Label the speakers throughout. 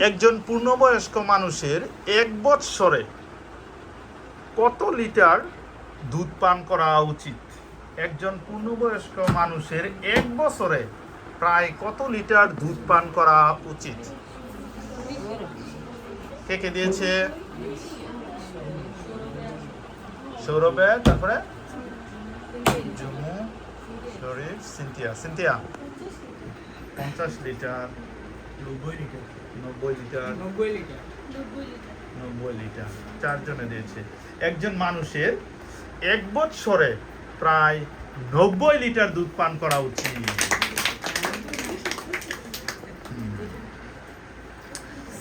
Speaker 1: একজন পূর্ণবয়স্ক মানুষের 1 বৎসরে কত লিটার দুধ পান করা উচিত? একজন পূর্ণবয়স্ক মানুষের 1 বছরে প্রায় কত লিটার দুধ পান করা উচিত? কে কে দিয়েছে? সৌরভে, তারপরে Jumu, Sharif, Sinthia. Sinthia 50 litre, 90 litre, 90 litre. 4 জনে দিয়েছে। একজন মানুষের 1 বৎসরে প্রায় 90 লিটার দুধ পান করা উচিত।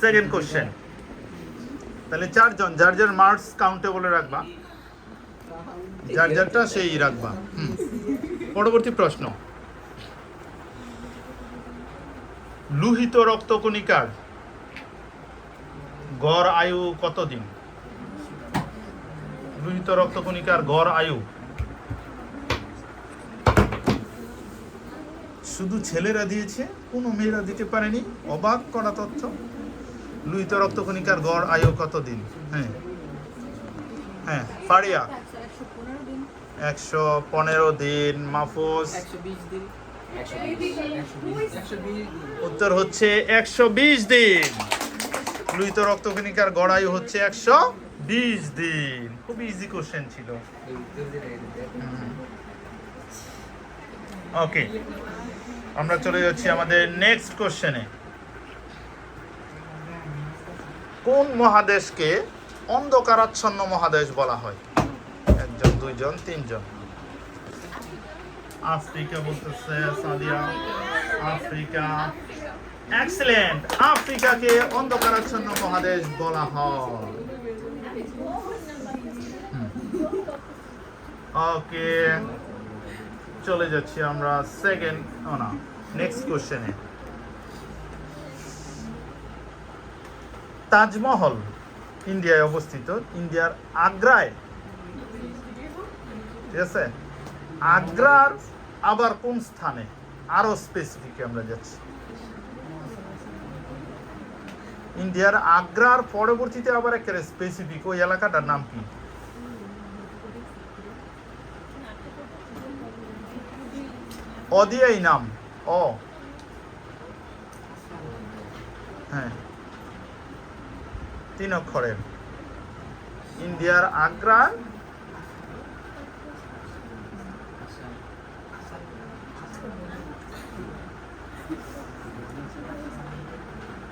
Speaker 1: Second question. তাহলে 4 জন, যার যার মার্কস কাউন্টে বলে রাখবা, যার যারটা সেই রাখবা। পরবর্তী প্রশ্ন। লোহিত রক্তকণিকার গড় আয়ু কতদিন? লোহিত রক্তকণিকার গড় আয়ু। শুধু ছেলেরা দিয়েছে, কোনো মেয়েরা দিতে পারেনি। অবাক করা তথ্য। লোহিত রক্তকণিকার গড় আয়ু কতদিন? হ্যাঁ হ্যাঁ, ফারিয়া 115 দিন। মাহফুজ
Speaker 2: 120
Speaker 1: উত্তর হচ্ছে 120 দিন। লোহিত রক্তকণিকার গড় আয়ু হচ্ছে 120 দিন। খুব ইজি কোশ্চেন ছিল। ওকে, আমরা চলে যাচ্ছি আমাদের নেক্সট কোশ্চেনে। কোন মহাদেশকে অন্ধকারাচ্ছন্ন মহাদেশ বলা হয়? 1 জন, 2 জন, 3 জন। আফ্রিকা বলতেছে সাদিয়া। Africa, excellent. আফ্রিকাকে অন্ধকারাচ্ছন্ন মহাদেশ বলা হয়। ওকে, চলে যাচ্ছি আমরা নেক্সট কোশ্চেনে। তাজমহল ইন্ডিয়ায় অবস্থিত, ইন্ডিয়ার আগ্রায়। ঠিক আছে, আগ্রার আবার কোন স্থানে? আরো স্পেসিফিক আমরা যাচ্ছি। ইন্ডিয়ার আগ্রার পরবর্তীতে আবার একটা স্পেসিফিক, ওই এলাকাটার নাম কি? অদিয়াই নাম। হ্যাঁ, 3 অক্ষরের। ইন্ডিয়ার আগ্রার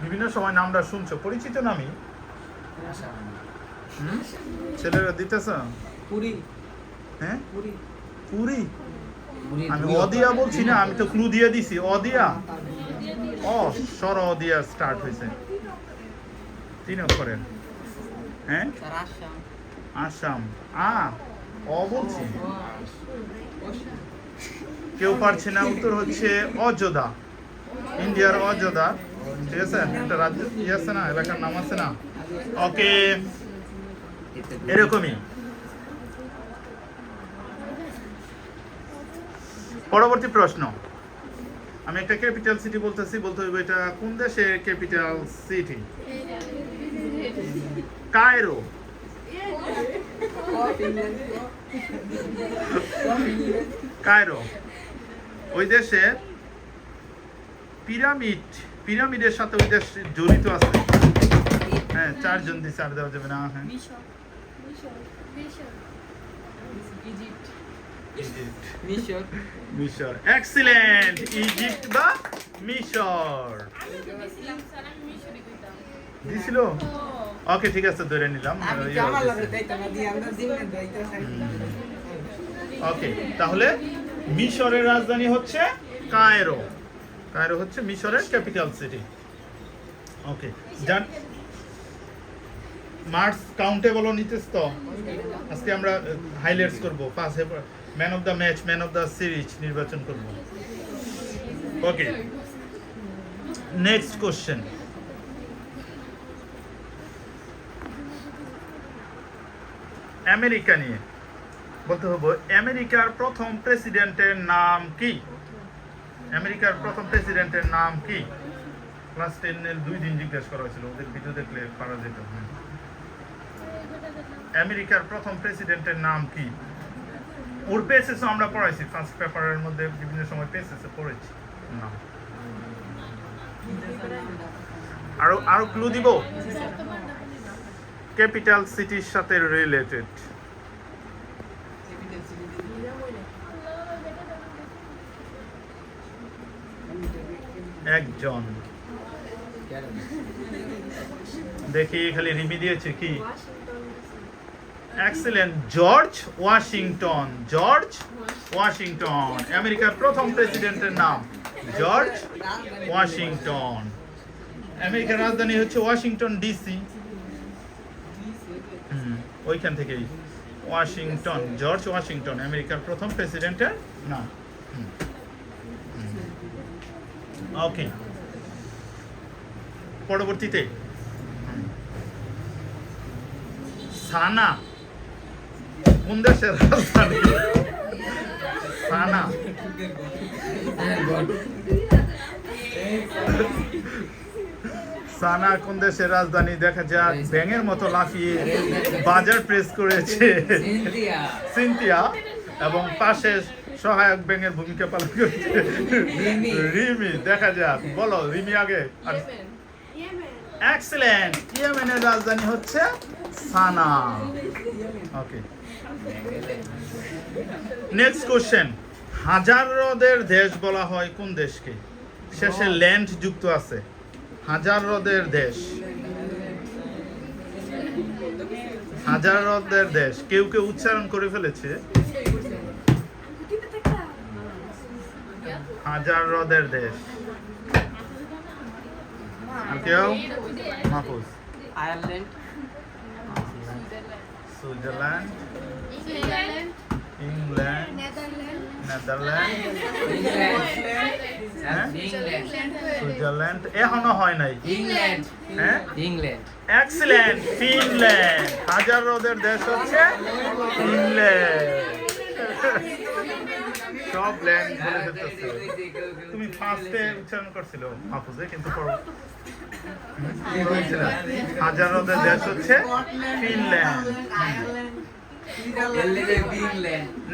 Speaker 1: বিভিন্ন সময় নামটা শুনছো, পরিচিত নামই। ছেলেরা দিতেছ?
Speaker 2: পুরি।
Speaker 1: হ্যাঁ, পুরি। আমি অদিয়া বলছি না, আমি তো ক্লু দিয়ে দিছি। অদিয়া, সর অদিয়া স্টার্ট হয়েছে, 3 অক্ষরের। হ্যাঁ, আসাম। বলছি, কেউ পারছে না। উত্তর হচ্ছে অযোধ্যা, ইন্ডিয়ার অযোধ্যা। ঠিক আছে, একটা রাজ্য আছে না, এলাকার নাম আছে না। ওকে, এরকমই। পরবর্তী প্রশ্ন। আমি একটা ক্যাপিটাল সিটি বলতে হইব, এটা কোন দেশের ক্যাপিটাল সিটি? কায়রো। কায়রো। ওই দেশে পিরামিডের সাথে ওই দেশ জড়িত আছে। হ্যাঁ, 4 জন দিচ্ছে, আর দেওয়া যাবে না। হ্যাঁ, মিশর। এক্সিলেন্ট। ইজিপ্ট বা মিশর দিছিল। ওকে, ঠিক আছে, ধরে নিলাম। ওকে, তাহলে মিশরের রাজধানী হচ্ছে কায়রো। কায়রো হচ্ছে মিশরের ক্যাপিটাল সিটি। ওকে, জান মার্কস কাউন্টে বলো নিতেছ তো। আজকে আমরা হাইলাইটস করব, man of the match, man of the series নির্বাচন করব। Okay, next question. আমেরিকা নিয়ে বলতে হবে। আমেরিকার প্রথম প্রেসিডেন্টের নাম কি? আমেরিকার প্রথম প্রেসিডেন্টের নাম কি? ক্লাস 10 এর 2 দিন জিজ্ঞেস করা হয়েছিল, ওদের ভিডিও দেখলে পারা যেত। আমেরিকার প্রথম প্রেসিডেন্টের নাম কি? ওর পেসেসও আমরা পড়াইছি, ফার্স্ট পেপারের মধ্যে বিভিন্ন সময় পেসেসে পড়েছি নাম। আরো ক্লু দিব? ক্যাপিটাল সিটির সাথে রিলেটেড। একজন দেখি খালি রিমি দিয়েছে কি? Excellent, George Washington. George Washington আমেরিকার প্রথম প্রেসিডেন্টের নাম জর্জ ওয়াশিংটন। আমেরিকার রাজধানী হচ্ছে ওয়াশিংটন ডিসি। ওইখান থেকেই ওয়াশিংটন, জর্জ ওয়াশিংটন আমেরিকার প্রথম প্রেসিডেন্টের নাম। ওকে, পরবর্তীতে সানা কোন দেশের রাজধানী? সানা সানা কোন দেশের রাজধানী? দেখা যাক, ব্যাঙের মতো লাফিয়ে বাজার প্রেস করেছে সিনথিয়া এবং পাশে সহায়ক ব্যাঙের ভূমিকা পালন করেছে রিমি। দেখা যাক, বলো রিমি আগে। এক্সেলেন্ট, ইয়েমেনের রাজধানী হচ্ছে সানা। ওকে, নেক্সট কোশ্চেন। হাজার হ্রদের দেশ বলা হয় কোন দেশকে? শেষে ল্যান্ড যুক্ত আছে। হাজার হ্রদের দেশ, হাজার হ্রদের দেশ। কেউ কেউ উচ্চারণ করে ফেলেছে হাজার হ্রদের দেশ। কেউ? Mahfuz.
Speaker 2: Ireland,
Speaker 1: Switzerland, England, Netherland, Switzerland এখনো হয় নাই।
Speaker 2: ইংল্যান্ড,
Speaker 1: হ্যাঁ,
Speaker 2: ইংল্যান্ড,
Speaker 1: এক্সেলেন্ট, ফিনল্যান্ড। হাজার হ্রদের দেশ হচ্ছে ফিনল্যান্ড। সব ল্যান্ড বলে ফেলতেছে। তুমি ফার্স্টে উচ্চারণ করছিল মাহফুজে, কিন্তু হাজার হ্রদের দেশ হচ্ছে ফিনল্যান্ড।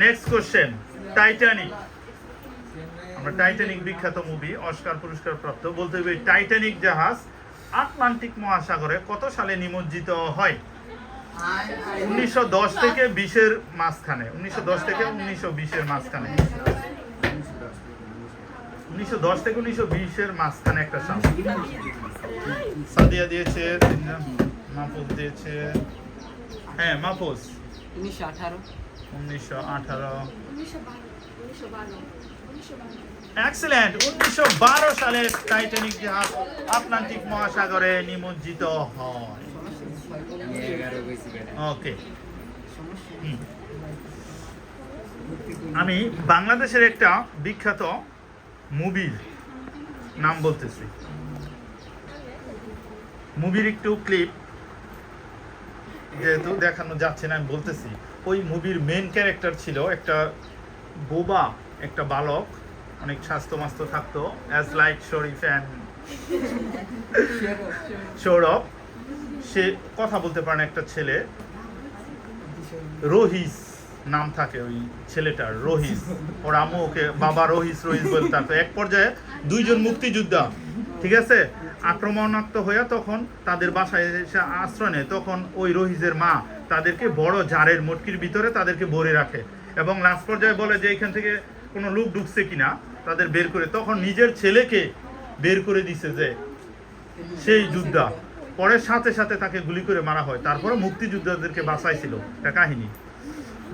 Speaker 1: Next question. টাইটানিক, আমরা টাইটানিক বিখ্যাত মুভি, অস্কার পুরস্কার প্রাপ্ত। বলতে হবে টাইটানিক জাহাজ আটলান্টিক মহাসাগরে কত সালে নিমজ্জিত হয়? 1910 থেকে 20-এর মাঝখানে। 1910 থেকে 1920-এর মাঝখানে। 1910 থেকে 1920-এর মাঝখানে একটা সাল। সাদিয়া দিয়েছে, মাহফুজ দিয়েছে। হ্যাঁ, মাহফুজ 1918। এক্সেলেন্ট, 1912 সালে টাইটানিক জাহাজ আটলান্টিক মহাসাগরে নিমজ্জিত হয়। ওকে, আমি বাংলাদেশের একটা বিখ্যাত মুভির নাম বলতেছি। মুভির একটু ক্লিপ যেহেতু দেখানো যাচ্ছে না, আমি বলতেছি। ওই মুভির মেন ক্যারেক্টার ছিল একটা বোবা একটা বালক, অনেক স্বাস্থ্য মাস্ত থাকতো, as like Sharif and Sourav. সে কথা বলতে পারে না, একটা ছেলে রহিস নাম থাকে ওই ছেলেটার, রহিস। ওর আম্মু ওকে বাবা রহিস রহিস বলতে থাকতো। এক পর্যায়ে দুইজন মুক্তিযোদ্ধা, ঠিক আছে, আক্রমণাত্মক হয়ে তখন তাদের বাসায় এসে আশ্রয় নেয়। তখন ওই রহিসের মা তাদেরকে বড় জারের মটকির ভিতরে তাদেরকে ভরে রাখে এবং লাস্ট পর্যায়ে বলে যে এখান থেকে কোনো লোক ঢুকছে কিনা তাদের বের করে। তখন নিজের ছেলেকে বের করে দিছে যে সেই যোদ্ধা, পরে সাথে সাথে তাকে গুলি করে মারা হয়। তারপরে মুক্তিযোদ্ধাদেরকে বাঁচাইছিল। এটা কাহিনী।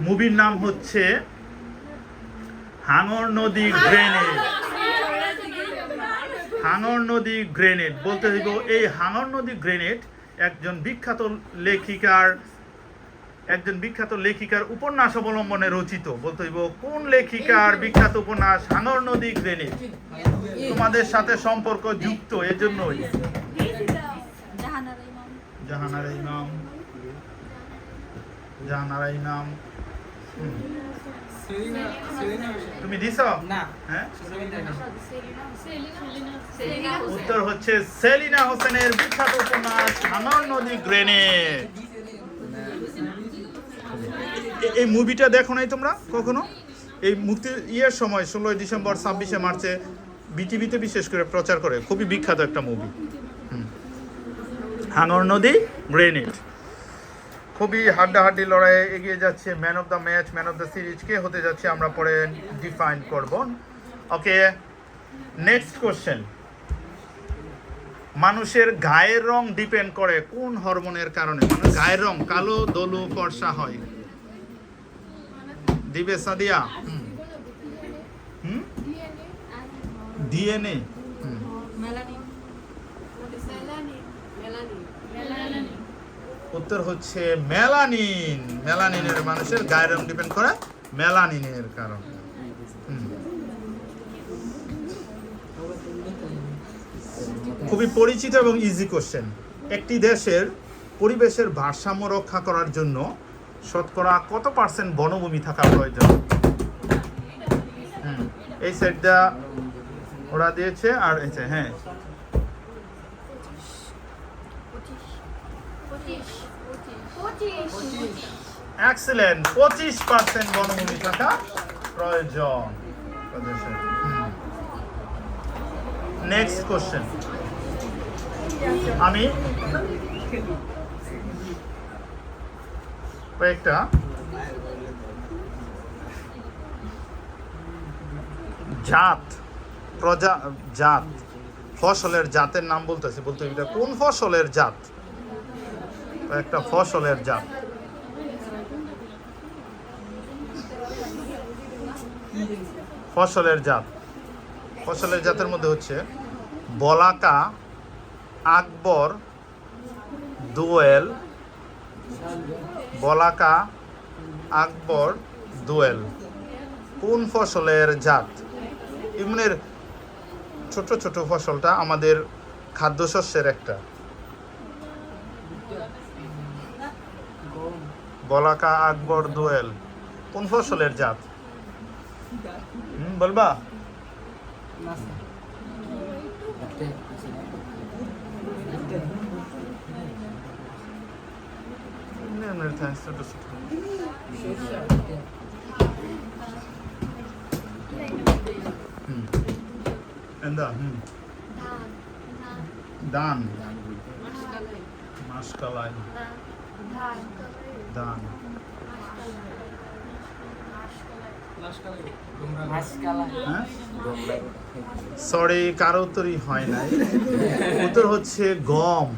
Speaker 1: মুভির নাম হচ্ছে হাঙর নদী গ্রেনেড। হাঙর নদী গ্রেনেড বলতে হইব এই হাঙর নদী গ্রেনেড একজন বিখ্যাত লেখিকার উপন্যাস অবলম্বনে রচিত। বলতে হইব কোন লেখিকার বিখ্যাত উপন্যাস হাঙর নদী গ্রেনেড। তোমাদের সাথে সম্পর্ক যুক্ত, এজন্যই। জাহানারা ইমাম,
Speaker 2: সেলিনা সেলিনা
Speaker 1: তুমি দিছ
Speaker 2: না
Speaker 1: হ্যাঁ
Speaker 2: সেলিনা
Speaker 1: উত্তর হচ্ছে সেলিনা হোসেনের বিখ্যাত উপন্যাস হাঙর নদী গ্রেনেড। এই মুভিটা দেখো নাই তোমরা কখনো? এই মুক্তির ইয়ের সময় 16 ডিসেম্বর 26শে মার্চে বিটিভিতে বিশেষ করে প্রচার করে, খুবই বিখ্যাত একটা মুভি। হাঙর নদী গ্রেনেড। খুবই হাড্ডাহাড্ডি লড়াইয়ে এগিয়ে যাচ্ছে। Man of the match, man of the series কে হতে যাচ্ছে আমরা পরে ডিফাইন করব। Okay, next question. মানুষের গায়ের রং ডিপেন্ড করে কোন হরমোনের কারণে? মানে গায়ের রং কালো, দলু, ফর্সা হয়। দিবে সাদিয়া? ডিএনএ। উত্তর হচ্ছে মেলানিন। মেলানিনের মানুষের গায়ের রং ডিপেন্ড করে মেলানিনের কারণে। খুবই পরিচিত এবং ইজি কোশ্চেন। একটি দেশের পরিবেশের ভারসাম্য রক্ষা করার জন্য শতকরা কত পার্সেন্ট বনভূমি থাকা প্রয়োজন? এই সেটটা ওরা দিয়েছে আর এই যে হ্যাঁ এক্সেলেন্ট, 25% বনভূমি থাকা প্রয়োজন। Next question. আমি কয়েকটা জাত ফসলের জাতের নাম বলতেছি, বলতে এটা কোন ফসলের জাত? কয়েকটা ফসলের জাত। ফসলের জাতের মধ্যে হচ্ছে বলাকা, আকবর, দোয়েল। বলাকা, আকবর, দোয়েল কোন ফসলের জাত? ইমনের ছোট ছোট ফসলটা আমাদের খাদ্যশস্যের একটা। বলাকা, আকবর, দোয়েল কোন ফসলের জাত? বলবা? দান, মাসকালাই, দান, সরি কারো উত্তরই হয় নাই। উত্তর হচ্ছে গম।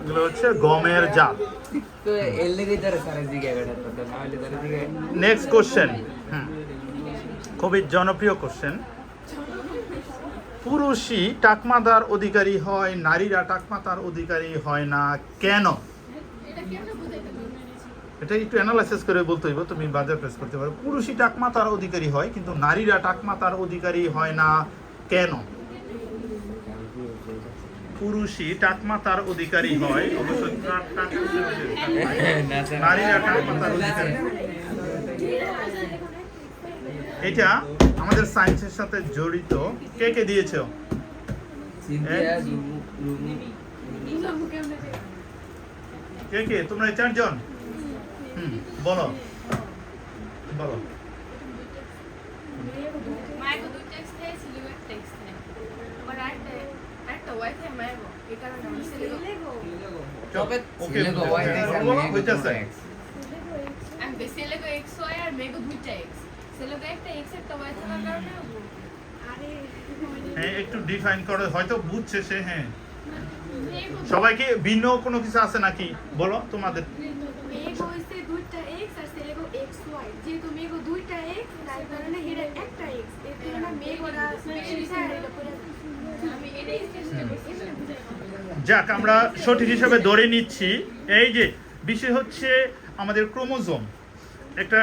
Speaker 1: এগুলো হচ্ছে গমের জাত। নেক্সট কোশ্চেন, খুবই জনপ্রিয় কোশ্চেন। পুরুষই টাকমাতার অধিকারী হয়, নারীরা টাকমাতার অধিকারী হয় না কেন? এটা একটু অ্যানালাইসিস করে বলতে হইব, তুমি বাজার প্রেস করতে পারো। পুরুষই টাকমাতার অধিকারী হয় কিন্তু নারীরা টাকমাতার অধিকারী হয় না কেন? পুরুষই টাকমাতার অধিকারী হয়, অবশ্যই নারীরা টাকমাতার অধিকারী। এটা আমাদের সায়েন্সের সাথে জড়িত। কে কে দিয়েছো? কে কে? তোমরা এই চারজন? বলো বলো। হ্যাঁ একটু ডিফাইন করো, হয়তো বুঝছে সে। হ্যাঁ সবাইকে ভিন্ন কোনো কিছু আছে নাকি বলো তোমাদের? যাক, আমরা সঠিক হিসাবে ধরে নিচ্ছি। এই যে বিষয় হচ্ছে আমাদের ক্রোমোজোম। একটা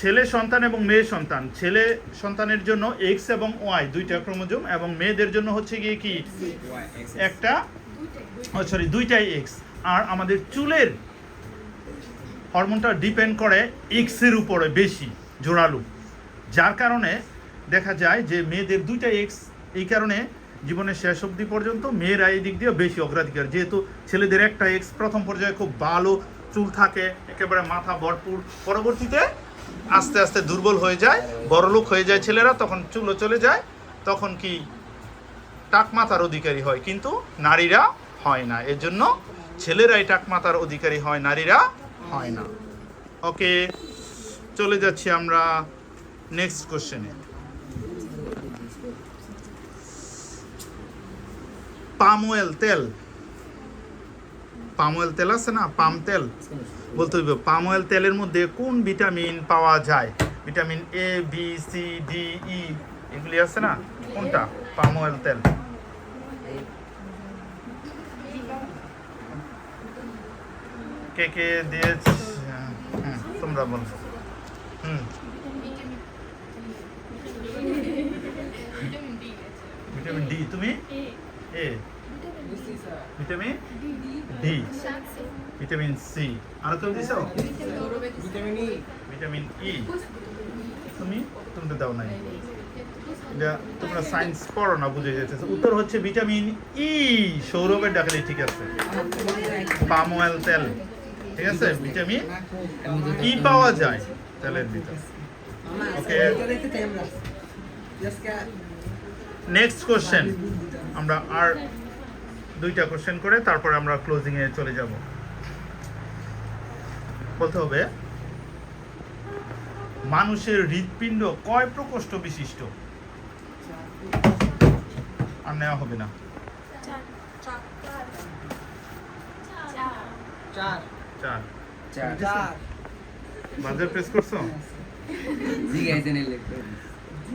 Speaker 1: ছেলে সন্তান এবং মেয়ে সন্তান। ছেলে সন্তানের জন্য এক্স এবং ওয়াই দুইটা ক্রোমোজোম, এবং মেয়েদের জন্য হচ্ছে গিয়ে কি একটা দুইটাই এক্স। আর আমাদের চুলের হরমোনটা ডিপেন্ড করে এক্সের উপরে বেশি জোরালো, যার কারণে দেখা যায় যে মেয়েদের দুইটা এক্স, এই কারণে জীবনের শেষ অবধি পর্যন্ত মেয়েরা এই দিক দিয়ে বেশি অগ্রাধিকার, যেহেতু ছেলেদের একটা এক্স প্রথম পর্যায়ে খুব ভালো চুল থাকে, একেবারে মাথা ভরপুর, পরবর্তীতে আস্তে আস্তে দুর্বল হয়ে যায়, বড়লোক হয়ে যায় ছেলেরা, তখন চুলও চলে যায়, তখন কি টাক মাথার অধিকারী হয়, কিন্তু নারীরা হয় না। এর জন্য ছেলেরাই টাক মাথার অধিকারী হয়, নারীরা হয় না। ওকে, চলে যাচ্ছি আমরা নেক্সট কোশ্চেনে। পাম অয়েল তেল, পাম অয়েল তেল আছে না, পাম তেল বলতে হইব। পাম অয়েল তেলের মধ্যে কোন ভিটামিন পাওয়া যায়? Vitamin A, B, C, D, E এগুলি আছে না, কোনটা? পাম অয়েল তেল কে কে দিয়েছে? তোমরা বলো। ভিটামিন ডি, তুমি এ, ভিটামিন ডি, ভিটামিন সি, আর কেউ দিছো? ভিটামিন ই, তুমি তো দাও নাই। এটা তোমরা সায়েন্স পড়ো না, বুঝে যেতেছে। উত্তর হচ্ছে ভিটামিন ই। সৌরভের ডাকলে ঠিক আছে, পাম অয়েল তেল, ঠিক আছে, ভিটামিন ই পাওয়া যায় তেলের ভিতরে। ওকে, নেক্সট কোশ্চেন। আমরা আর দুইটা কোশ্চেন করে তারপরে আমরা ক্লোজিং এ চলে যাব। বলতে হবে মানুষের হৃৎপিণ্ড কয় প্রকোষ্ঠ বিশিষ্ট? আর নেওয়া হবে না। বাজার প্রেস করছো?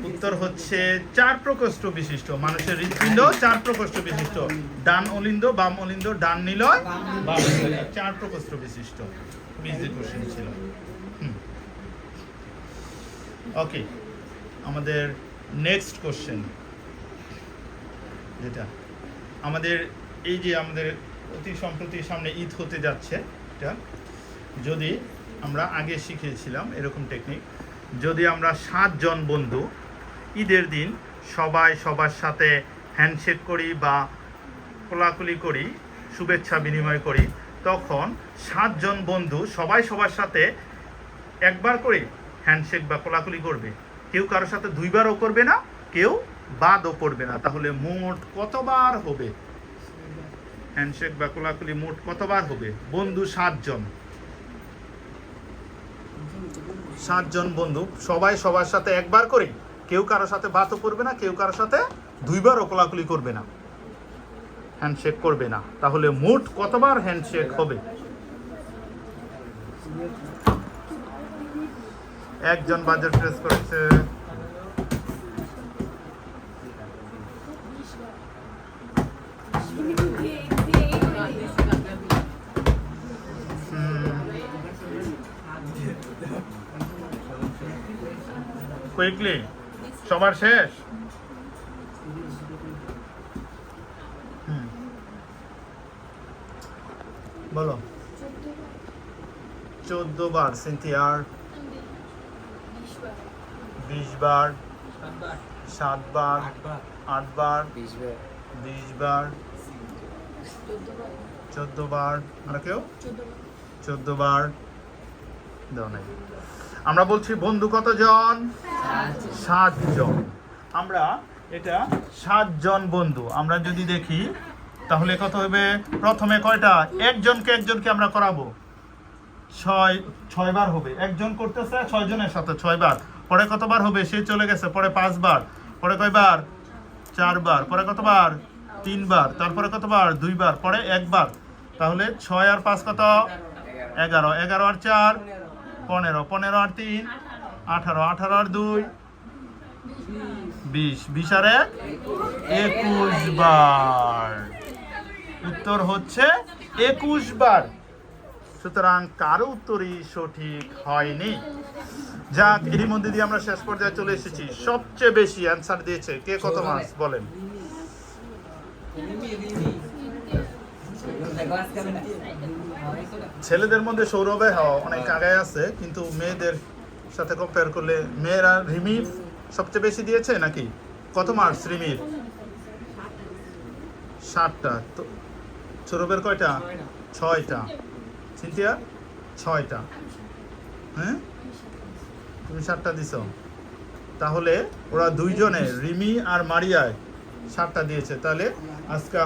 Speaker 1: উত্তর হচ্ছে 4 প্রকোষ্ঠ বিশিষ্ট। মানুষের হৃৎপিণ্ড 4 প্রকোষ্ঠ বিশিষ্ট। ডান অলিন্দ, বাম অলিন্দ, ডান নিলয়, বাম নিলয়, 4 প্রকোষ্ঠ বিশিষ্ট। ইজি কোশ্চেন ছিল। ওকে, আমাদের নেক্সট কোশ্চেন, যেটা আমাদের এই যে আমাদের অতি সম্প্রতি সামনে ঈদ হতে যাচ্ছে, এটা যদি আমরা আগে শিখিয়েছিলাম এরকম টেকনিক, যদি আমরা 7 জন বন্ধু ঈদের দিন সবাই সবার সাথে হ্যান্ডশেক করি বা কোলাকুলি করি, শুভেচ্ছা বিনিময় করি, তখন 7 জন বন্ধু সবাই সবার সাথে একবার করে হ্যান্ডশেক বা কোলাকুলি করবে। কেউ কারোর সাথে 2 বারও করবে না, কেউ বাদও করবে না। তাহলে মোট কতবার হবে হ্যান্ডশেক বা কোলাকুলি? মোট কতবার হবে? বন্ধু 7 জন, 7 জন বন্ধু সবাই সবার সাথে একবার করে, কেউ কারোর সাথে বাতও করবে না, কেউ কারোর সাথে 2 বারও কোলাকুলি করবে না, হ্যান্ডশেক করবে না। তাহলে মোট কতবার হ্যান্ডশেক হবে? একজন বাজার প্রেস করেছে। কুইকলি, সবার শেষ? বলো। 14 বার। সিনথিয়ার? 20 বার, 7 বার, 8 বার, 20 বার, 14 বার। আর কেউ? 14 বার দাও নাই। আমরা বলছি বন্ধু কতজন? 7 জন। আমরা এটা 7 জন বন্ধু আমরা যদি দেখি তাহলে কত হবে? প্রথমে কয়টা? একজনকে আমরা করাবো 6 বার হবে। একজন করতেছে 6 জনের সাথে 6 বার। পরে কতবার হবে? সে চলে গেছে, পরে 5 বার, পরে কয়বার? 4 বার, পরে কতবার? 3 বার, তারপরে কতবার? 2 বার, পরে 1 বার। তাহলে 6 আর 5 কত? 11, 11 আর 4 15, 15 আর 3 18, 18 আর 2 20, 20 আর 1 21 বার। উত্তর হচ্ছে 21 বার। সুতরাং কারো উত্তরই সঠিক হয়নি। যাক, এরই মধ্যে দিয়ে আমরা শেষ পর্যায়ে চলে এসেছি। সবচেয়ে বেশি অ্যান্সার দিয়েছে কে? কত মার্কস বলেন? ছেলেদের মধ্যে সৌরভে অনেক আগায় আছে, কিন্তু মেয়েদের সাথে কম্পেয়ার করলে মেয়েরা রিমি সবচেয়ে বেশি দিয়েছে নাকি? কত মার্কস রিমির? 7টা। তো সৌরভের কয়টা? 6টা। সিনথিয়া 6টা। হ্যাঁ, তুমি 7টা দিছো। তাহলে ওরা দুইজনে রিমি আর মারিয়ায় 7টা দিয়েছে। তাহলে আজকে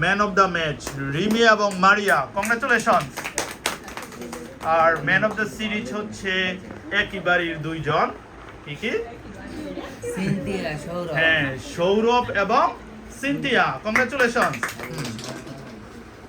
Speaker 1: man of the match Rimi এবং মারিয়া, কংগ্রেচুলেশন। আর ম্যান অফ দ্য সিরিজ হচ্ছে একই বাড়ির দুইজন, কি কি?
Speaker 3: সিনথিয়া, সৌরভ।
Speaker 1: হ্যাঁ, সৌরভ এবং সিনথিয়া, কংগ্রেচুলেশন।